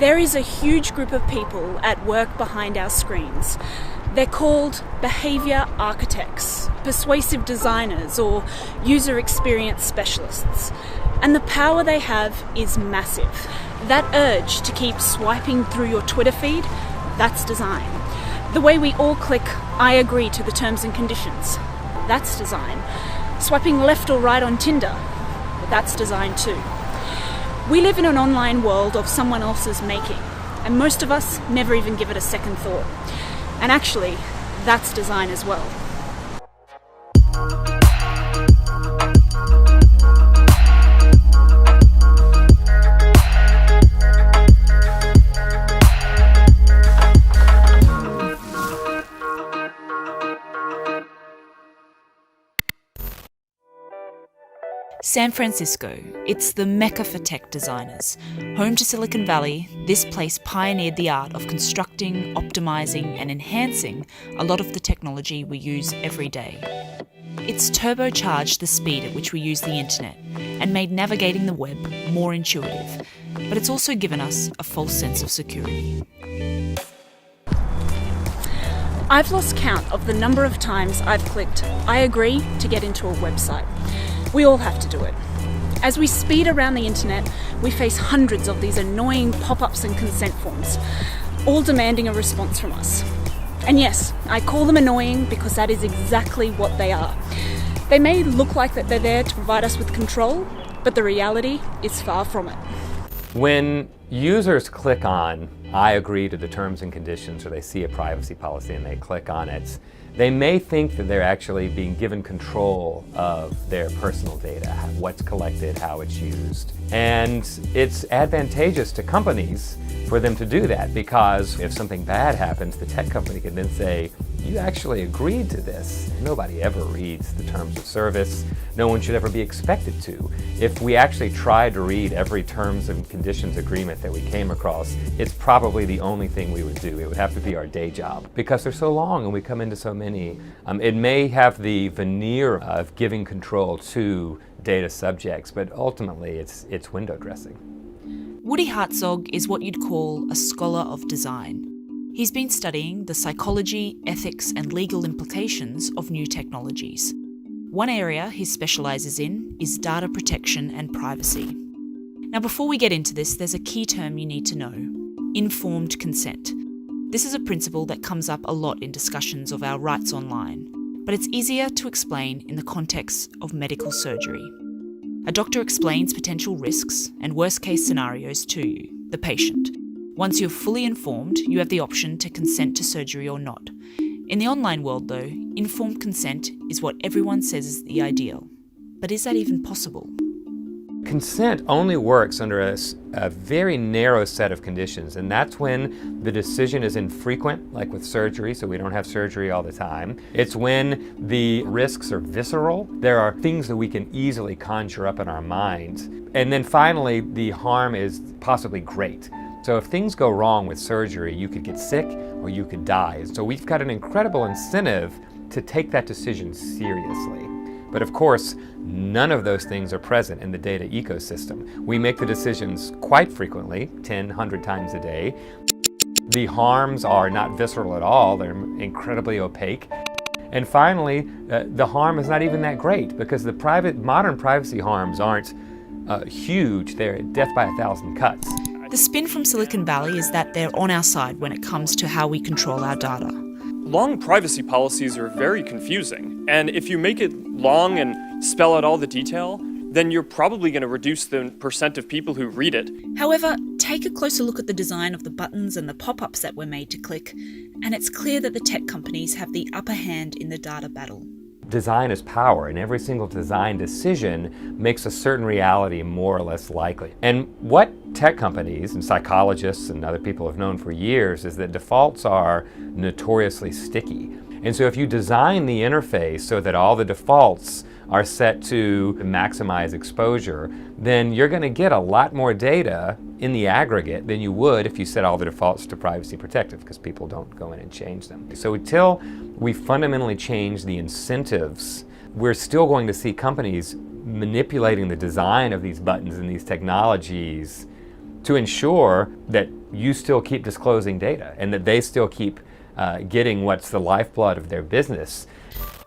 There is a huge group of people at work behind our screens. They're called behaviour architects, persuasive designers, or user experience specialists. And the power they have is massive. That urge to keep swiping through your Twitter feed, that's design. The way we all click, I agree to the terms and conditions, that's design. Swiping left or right on Tinder, that's design too. We live in an online world of someone else's making, and most of us never even give it a second thought. And actually, that's design as well. San Francisco, it's the mecca for tech designers. Home to Silicon Valley, this place pioneered the art of constructing, optimising and enhancing a lot of the technology we use every day. It's turbocharged the speed at which we use the internet and made navigating the web more intuitive, but it's also given us a false sense of security. I've lost count of the number of times I've clicked "I agree" to get into a website. We all have to do it. As we speed around the internet, we face hundreds of these annoying pop-ups and consent forms, all demanding a response from us. And yes, I call them annoying because that is exactly what they are. They may look like that they're there to provide us with control, but the reality is far from it. When users click on "I agree to the terms and conditions," or they see a privacy policy and they click on it, they may think that they're actually being given control of their personal data, what's collected, how it's used. And it's advantageous to companies for them to do that, because if something bad happens, the tech company can then say, "You actually agreed to this." Nobody ever reads the terms of service. No one should ever be expected to. If we actually tried to read every terms and conditions agreement that we came across, it's probably the only thing we would do. It would have to be our day job, because they're so long and we come into so many. It may have the veneer of giving control to data subjects, but ultimately it's window dressing. Woody Hartzog is what you'd call a scholar of design. He's been studying the psychology, ethics and legal implications of new technologies. One area he specialises in is data protection and privacy. Now, before we get into this, there's a key term you need to know: informed consent. This is a principle that comes up a lot in discussions of our rights online, but it's easier to explain in the context of medical surgery. A doctor explains potential risks and worst-case scenarios to you, the patient. Once you're fully informed, you have the option to consent to surgery or not. In the online world, though, informed consent is what everyone says is the ideal. But is that even possible? Consent only works under a very narrow set of conditions, and that's when the decision is infrequent, like with surgery, so we don't have surgery all the time. It's when the risks are visceral. There are things that we can easily conjure up in our minds. And then finally, the harm is possibly great. So if things go wrong with surgery, you could get sick or you could die. So we've got an incredible incentive to take that decision seriously. But of course, none of those things are present in the data ecosystem. We make the decisions quite frequently, 10, 100 times a day. The harms are not visceral at all. They're incredibly opaque. And finally, the harm is not even that great, because the modern privacy harms aren't huge. They're death by 1,000 cuts. The spin from Silicon Valley is that they're on our side when it comes to how we control our data. Long privacy policies are very confusing, and if you make it long and spell out all the detail, then you're probably going to reduce the percent of people who read it. However, take a closer look at the design of the buttons and the pop-ups that we're made to click, and it's clear that the tech companies have the upper hand in the data battle. Design is power, and every single design decision makes a certain reality more or less likely. And what tech companies and psychologists and other people have known for years is that defaults are notoriously sticky. And so if you design the interface so that all the defaults are set to maximize exposure, then you're going to get a lot more data in the aggregate than you would if you set all the defaults to privacy protective, because people don't go in and change them. So until we fundamentally change the incentives, we're still going to see companies manipulating the design of these buttons and these technologies to ensure that you still keep disclosing data and that they still keep getting what's the lifeblood of their business.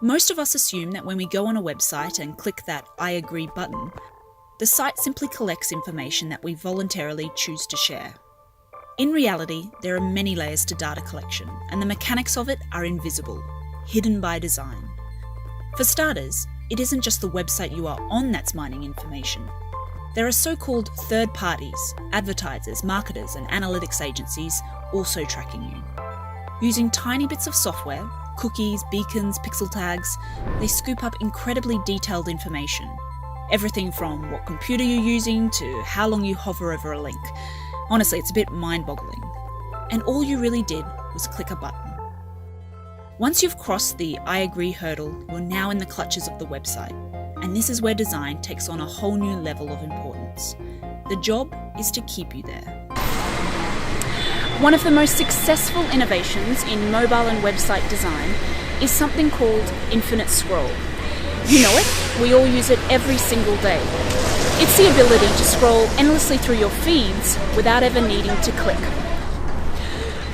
Most of us assume that when we go on a website and click that I agree button, the site simply collects information that we voluntarily choose to share. In reality, there are many layers to data collection, and the mechanics of it are invisible, hidden by design. For starters, it isn't just the website you are on that's mining information. There are so-called third parties, advertisers, marketers, and analytics agencies also tracking you. Using tiny bits of software, cookies, beacons, pixel tags, they scoop up incredibly detailed information. Everything from what computer you're using to how long you hover over a link. Honestly, it's a bit mind-boggling. And all you really did was click a button. Once you've crossed the I agree hurdle, you're now in the clutches of the website. And this is where design takes on a whole new level of importance. The job is to keep you there. One of the most successful innovations in mobile and website design is something called infinite scroll. You know it, we all use it every single day. It's the ability to scroll endlessly through your feeds without ever needing to click.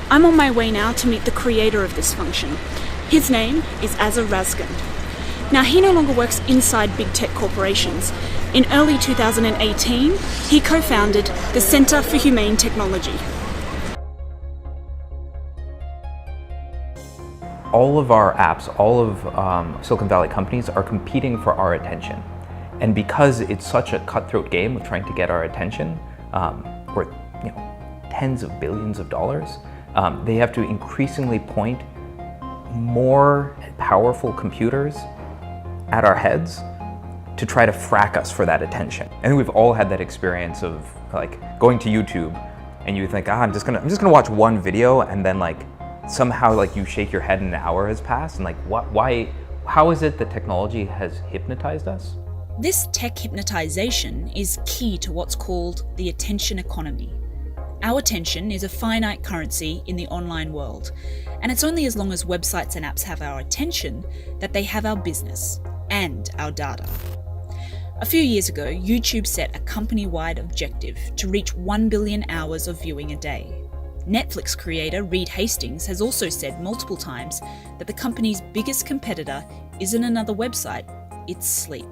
I'm on my way now to meet the creator of this function. His name is Azza Razgan. Now, he no longer works inside big tech corporations. In early 2018, he co-founded the Center for Humane Technology. All of our apps, all of Silicon Valley companies are competing for our attention. And because it's such a cutthroat game of trying to get our attention, worth tens of billions of dollars, they have to increasingly point more powerful computers at our heads to try to frack us for that attention. I think we've all had that experience of like going to YouTube and you think, I'm just gonna watch one video, and then somehow you shake your head and an hour has passed, and how is it that technology has hypnotized us? This tech hypnotization is key to what's called the attention economy. Our attention is a finite currency in the online world, and it's only as long as websites and apps have our attention that they have our business and our data. A few years ago, YouTube set a company-wide objective to reach 1 billion hours of viewing a day. Netflix creator Reed Hastings has also said multiple times that the company's biggest competitor isn't another website, it's sleep.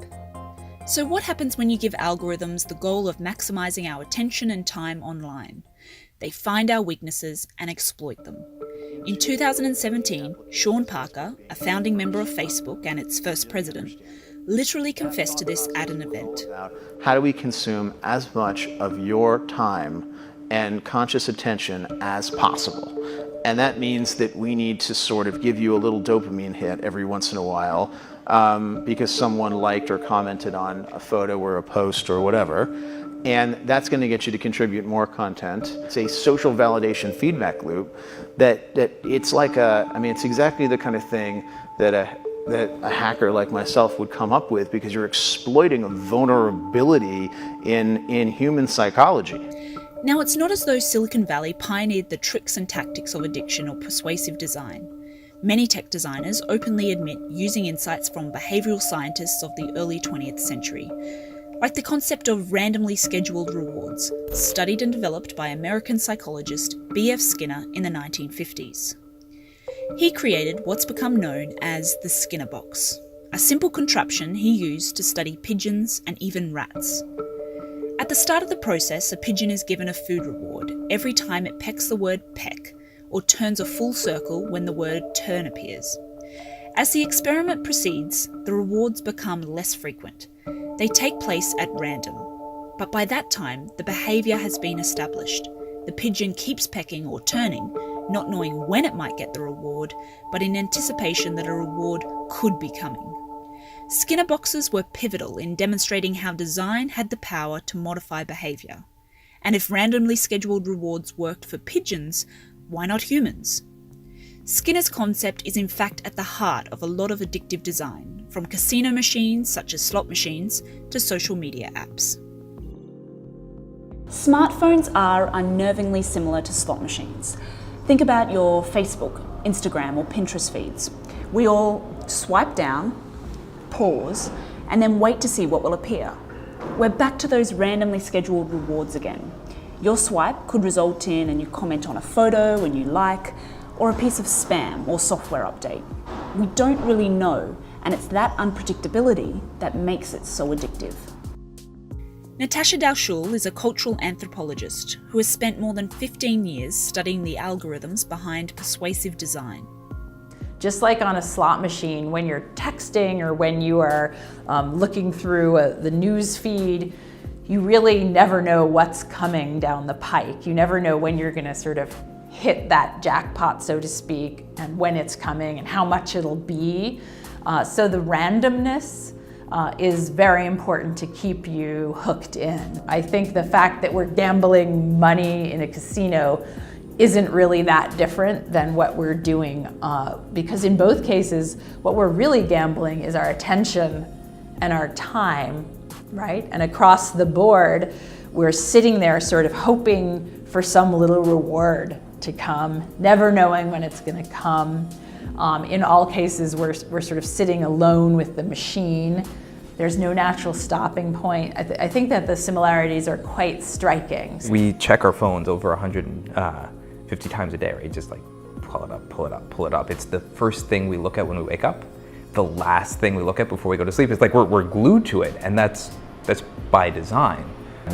So what happens when you give algorithms the goal of maximizing our attention and time online? They find our weaknesses and exploit them. In 2017, Sean Parker, a founding member of Facebook and its first president, literally confessed to this at an event. How do we consume as much of your time and conscious attention as possible? And that means that we need to sort of give you a little dopamine hit every once in a while because someone liked or commented on a photo or a post or whatever. And that's going to get you to contribute more content. It's a social validation feedback loop that it's like it's exactly the kind of thing that a hacker like myself would come up with, because you're exploiting a vulnerability in human psychology. Now, it's not as though Silicon Valley pioneered the tricks and tactics of addiction or persuasive design. Many tech designers openly admit using insights from behavioural scientists of the early 20th century, like the concept of randomly scheduled rewards, studied and developed by American psychologist B.F. Skinner in the 1950s. He created what's become known as the Skinner box, a simple contraption he used to study pigeons and even rats. At the start of the process, a pigeon is given a food reward every time it pecks the word peck, or turns a full circle when the word turn appears. As the experiment proceeds, the rewards become less frequent. They take place at random. But by that time, the behaviour has been established. The pigeon keeps pecking or turning, not knowing when it might get the reward, but in anticipation that a reward could be coming. Skinner boxes were pivotal in demonstrating how design had the power to modify behaviour. And if randomly scheduled rewards worked for pigeons, why not humans? Skinner's concept is in fact at the heart of a lot of addictive design, from casino machines such as slot machines to social media apps. Smartphones are unnervingly similar to slot machines. Think about your Facebook, Instagram or Pinterest feeds. We all swipe down, pause, and then wait to see what will appear. We're back to those randomly scheduled rewards again. Your swipe could result in a new comment on a photo, a new like, or a piece of spam or software update. We don't really know, and it's that unpredictability that makes it so addictive. Natasha Dalshul is a cultural anthropologist who has spent more than 15 years studying the algorithms behind persuasive design. Just like on a slot machine, when you're texting or when you are looking through the news feed, you really never know what's coming down the pike. You never know when you're going to sort of hit that jackpot, so to speak, and when it's coming and how much it'll be. So the randomness is very important to keep you hooked in. I think the fact that we're gambling money in a casino isn't really that different than what we're doing, because in both cases, what we're really gambling is our attention and our time, right? And across the board, we're sitting there sort of hoping for some little reward to come, never knowing when it's going to come. In all cases, we're sort of sitting alone with the machine. There's no natural stopping point. I think that the similarities are quite striking. We check our phones over 150 times a day, right? Just like pull it up, pull it up, pull it up. It's the first thing we look at when we wake up. The last thing we look at before we go to sleep. It's like we're glued to it, and that's by design.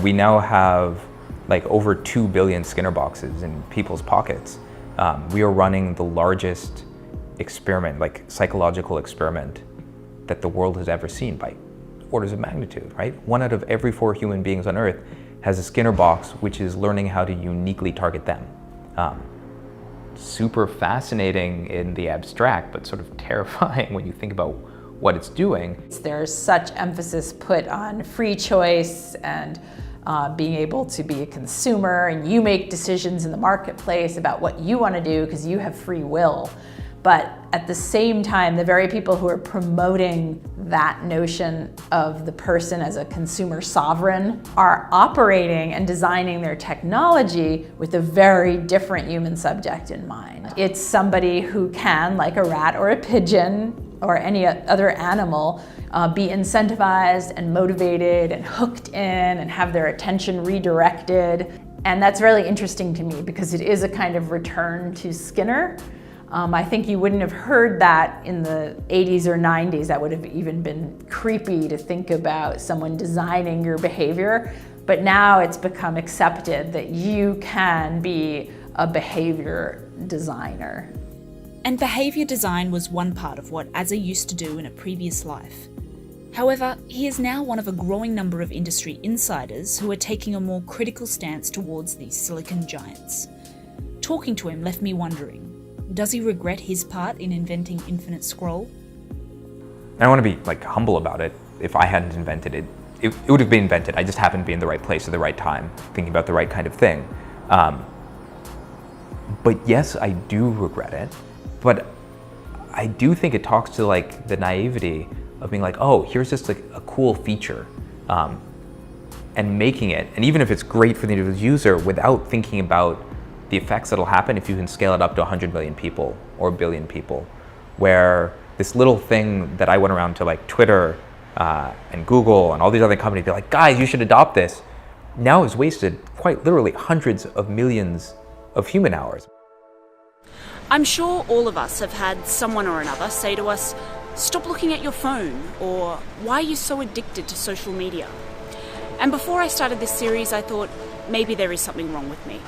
We now have like over 2 billion Skinner boxes in people's pockets. We are running the largest experiment, like psychological experiment, that the world has ever seen by orders of magnitude, right? 1 out of every 4 human beings on Earth has a Skinner box, which is learning how to uniquely target them. Super fascinating in the abstract, but sort of terrifying when you think about what it's doing. There's such emphasis put on free choice and being able to be a consumer, and you make decisions in the marketplace about what you want to do because you have free will. But at the same time, the very people who are promoting that notion of the person as a consumer sovereign are operating and designing their technology with a very different human subject in mind. It's somebody who can, like a rat or a pigeon or any other animal, be incentivized and motivated and hooked in and have their attention redirected. And that's really interesting to me because it is a kind of return to Skinner. I think you wouldn't have heard that in the 80s or 90s. That would have even been creepy to think about someone designing your behavior. But now it's become accepted that you can be a behavior designer. And behaviour design was one part of what Azza used to do in a previous life. However, he is now one of a growing number of industry insiders who are taking a more critical stance towards these silicon giants. Talking to him left me wondering, does he regret his part in inventing Infinite Scroll? I want to be like humble about it. If I hadn't invented it, it would have been invented. I just happened to be in the right place at the right time, thinking about the right kind of thing. But yes, I do regret it. But I do think it talks to like the naivety of being like, oh, here's just like a cool feature, and making it. And even if it's great for the individual user, without thinking about the effects that'll happen if you can scale it up to 100 million people or 1 billion people, where this little thing that I went around to like Twitter and Google and all these other companies, they're like, guys, you should adopt this, now has wasted quite literally hundreds of millions of human hours. I'm sure all of us have had someone or another say to us, stop looking at your phone, or why are you so addicted to social media? And before I started this series, I thought maybe there is something wrong with me.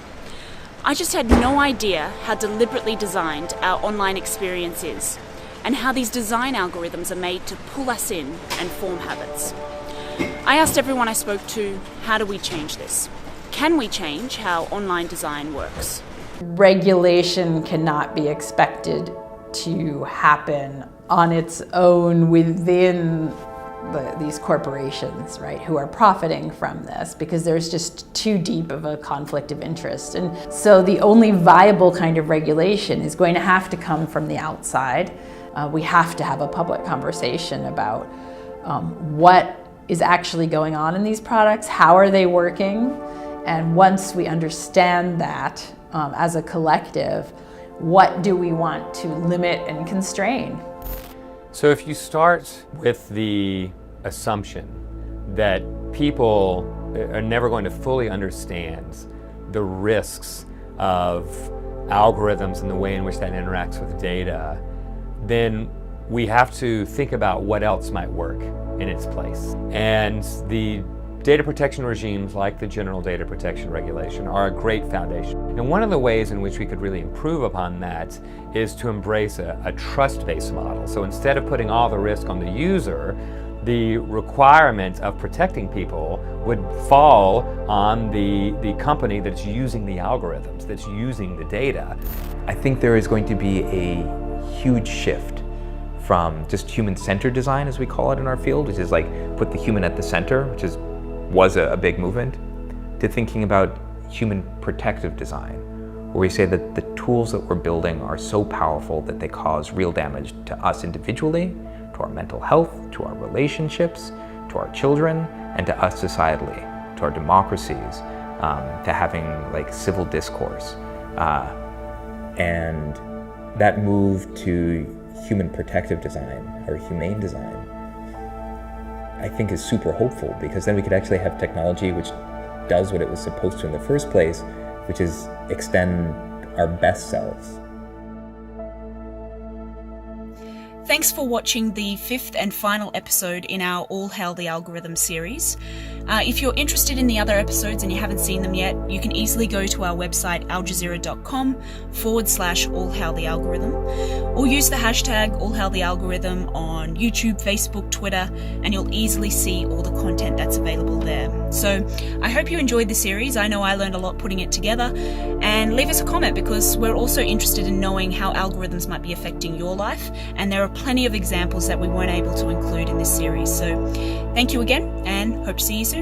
I just had no idea how deliberately designed our online experience is, and how these design algorithms are made to pull us in and form habits. I asked everyone I spoke to, how do we change this? Can we change how online design works? Regulation cannot be expected to happen on its own within these corporations, right, who are profiting from this, because there's just too deep of a conflict of interest. And so the only viable kind of regulation is going to have to come from the outside. We have to have a public conversation about what is actually going on in these products, how are they working, and once we understand that as a collective, what do we want to limit and constrain? So if you start with the assumption that people are never going to fully understand the risks of algorithms and the way in which that interacts with data, then we have to think about what else might work in its place. And the data protection regimes like the General Data Protection Regulation are a great foundation. And one of the ways in which we could really improve upon that is to embrace a trust-based model. So instead of putting all the risk on the user, the requirement of protecting people would fall on the company that's using the algorithms, that's using the data. I think there is going to be a huge shift from just human-centered design, as we call it in our field, which is like put the human at the center, which was a big movement, to thinking about human protective design, where we say that the tools that we're building are so powerful that they cause real damage to us individually, to our mental health, to our relationships, to our children, and to us societally, to our democracies, to having like civil discourse. And that move to human protective design, or humane design, I think is super hopeful, because then we could actually have technology which does what it was supposed to in the first place, which is extend our best selves. Thanks for watching the 5th and final episode in our All Hail the Algorithm series. If you're interested in the other episodes and you haven't seen them yet, you can easily go to our website aljazeera.com/All Hail the Algorithm, or use the hashtag All Hail the Algorithm on YouTube, Facebook, Twitter, and you'll easily see all the content that's available there. So I hope you enjoyed the series. I know I learned a lot putting it together, and leave us a comment, because we're also interested in knowing how algorithms might be affecting your life, and there are plenty of examples that we weren't able to include in this series. So thank you again, and hope to see you soon.